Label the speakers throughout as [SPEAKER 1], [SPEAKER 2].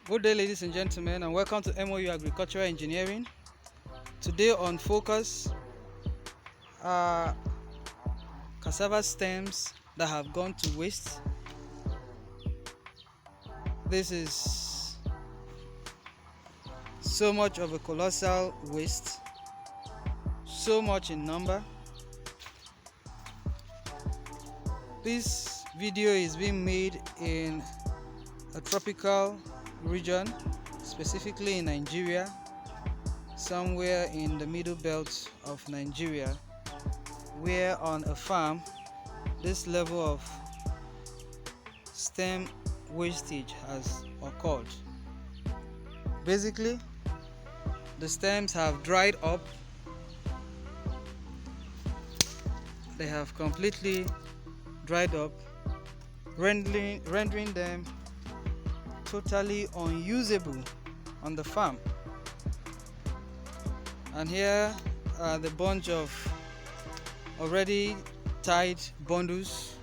[SPEAKER 1] Good day, ladies and gentlemen, and welcome to MOU Agricultural Engineering. Today on Focus are cassava stems that have gone to waste. This is so much of a colossal waste, so much in number. This video is being made in a tropical region, specifically in Nigeria, somewhere in the middle belt of Nigeria, where on a farm this level of stem wastage has occurred. Basically, the stems have dried up. They have completely dried up, rendering them totally unusable on the farm. And here are the bunch of already tied bundles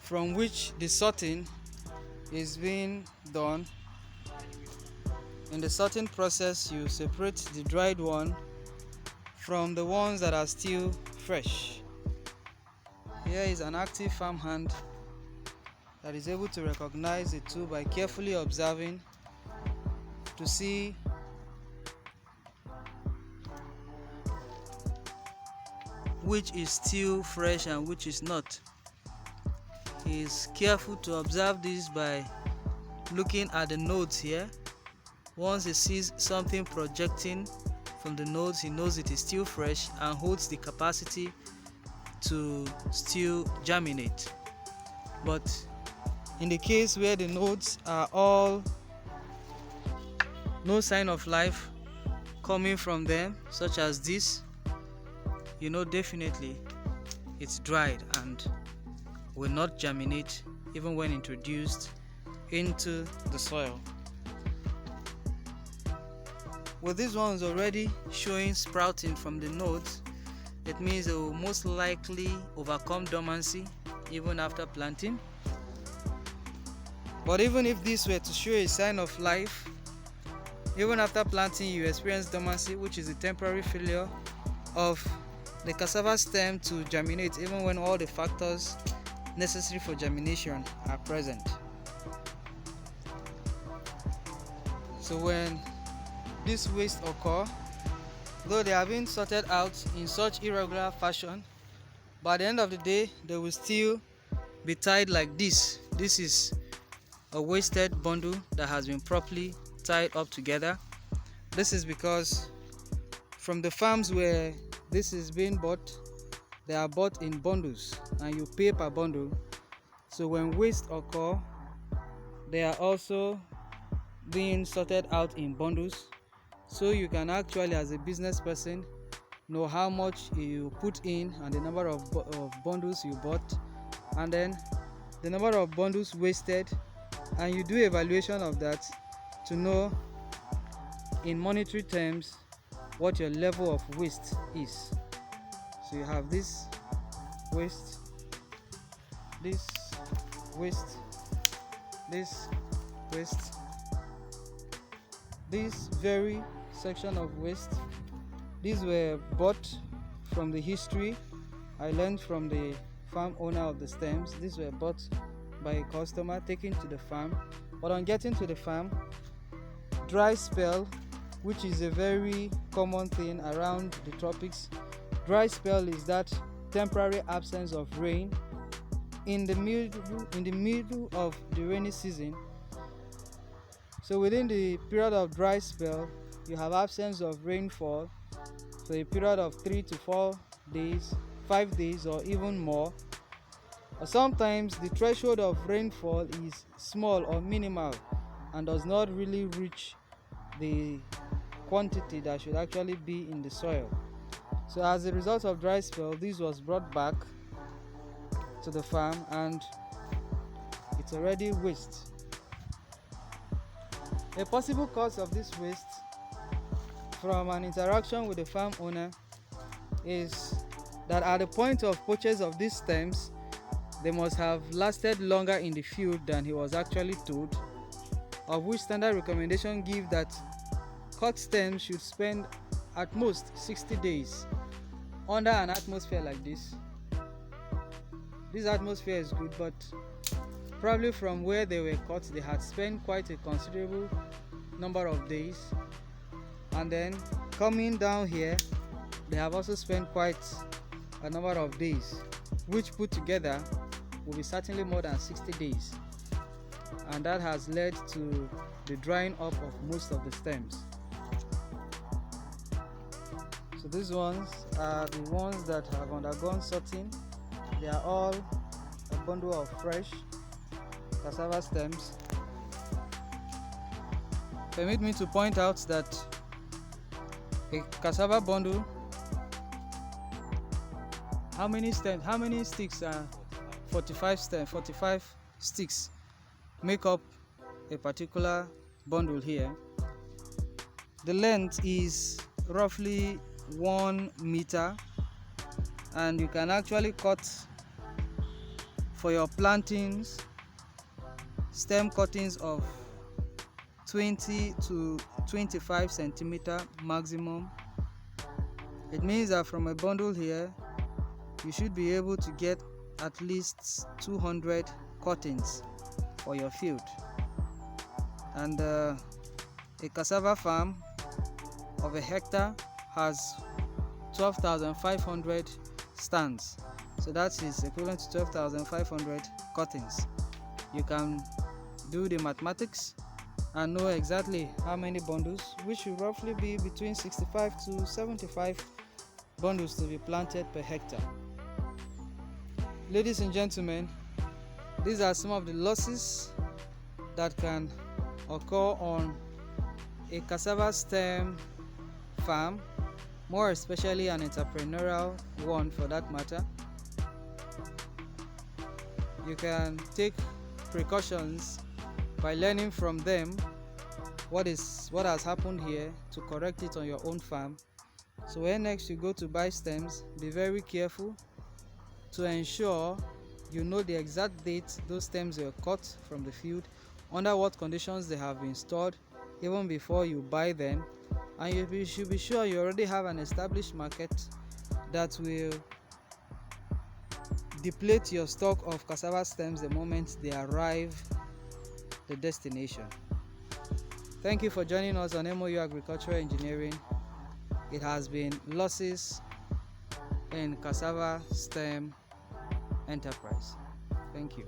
[SPEAKER 1] from which the sorting is being done. In the sorting process, you separate the dried one from the ones that are still fresh. Here is an active farmhand that is able to recognize the two by carefully observing to see which is still fresh and which is not. He is careful to observe this by looking at the nodes here. Once he sees something projecting from the nodes, he knows it is still fresh and holds the capacity to still germinate. But in the case where the nodes are all no sign of life coming from them, such as this, you know definitely it's dried and will not germinate even when introduced into the soil. With these ones already showing sprouting from the nodes, it means they will most likely overcome dormancy even after planting. But even if this were to show a sign of life, even after planting you experience dormancy, which is a temporary failure of the cassava stem to germinate even when all the factors necessary for germination are present. So when this waste occur, though they have been sorted out in such irregular fashion, but at the end of the day they will still be tied like this. This is a wasted bundle that has been properly tied up together. This is because from the farms where this is being bought, they are bought in bundles and you pay per bundle. So when waste occur, they are also being sorted out in bundles, so you can actually, as a business person, know how much you put in and the number of bundles you bought, and then the number of bundles wasted, and you do evaluation of that to know in monetary terms what your level of waste is. So you have this waste, this waste, this waste, this very section of waste. These were bought from the history I learned from the farm owner of the stems. These were bought by a customer, taken to the farm. But on getting to the farm, dry spell, which is a very common thing around the tropics. Dry spell is that temporary absence of rain in the middle of the rainy season. So within the period of dry spell, you have absence of rainfall for a period of 3 to 4 days, 5 days, or even more. Or sometimes the threshold of rainfall is small or minimal and does not really reach the quantity that should actually be in the soil. So as a result of dry spell, this was brought back to the farm and it's already waste. A possible cause of this waste from an interaction with the farm owner is that at the point of purchase of these stems, they must have lasted longer in the field than he was actually told. of which standard recommendation give that cut stems should spend at most 60 days under an atmosphere like this. This atmosphere is good, but probably from where they were cut, they had spent quite a considerable number of days, and then coming down here, they have also spent quite a number of days, which put together will be certainly more than 60 days, and that has led to the drying up of most of the stems. So these ones are the ones that have undergone sorting. They are all a bundle of fresh cassava stems. Permit me to point out that a cassava bundle, how many sticks are 45 sticks make up a particular bundle here. The length is roughly 1 meter, and you can actually cut for your plantings stem cuttings of 20 to 25 centimeter maximum. It means that from a bundle here you should be able to get at least 200 cuttings for your field. And a cassava farm of a hectare has 12,500 stands, so that is equivalent to 12,500 cuttings. You can do the mathematics and know exactly how many bundles, which should roughly be between 65 to 75 bundles to be planted per hectare. Ladies and gentlemen, these are some of the losses that can occur on a cassava stem farm, more especially an entrepreneurial one for that matter. You can take precautions by learning from them what has happened here to correct it on your own farm. So when next you go to buy stems, be very careful to ensure you know the exact date those stems were cut from the field, under what conditions they have been stored even before you buy them, and you should be sure you already have an established market that will deplete your stock of cassava stems the moment they arrive the destination. Thank you for joining us on MOU Agricultural Engineering. It has been losses in cassava stem enterprise. Thank you.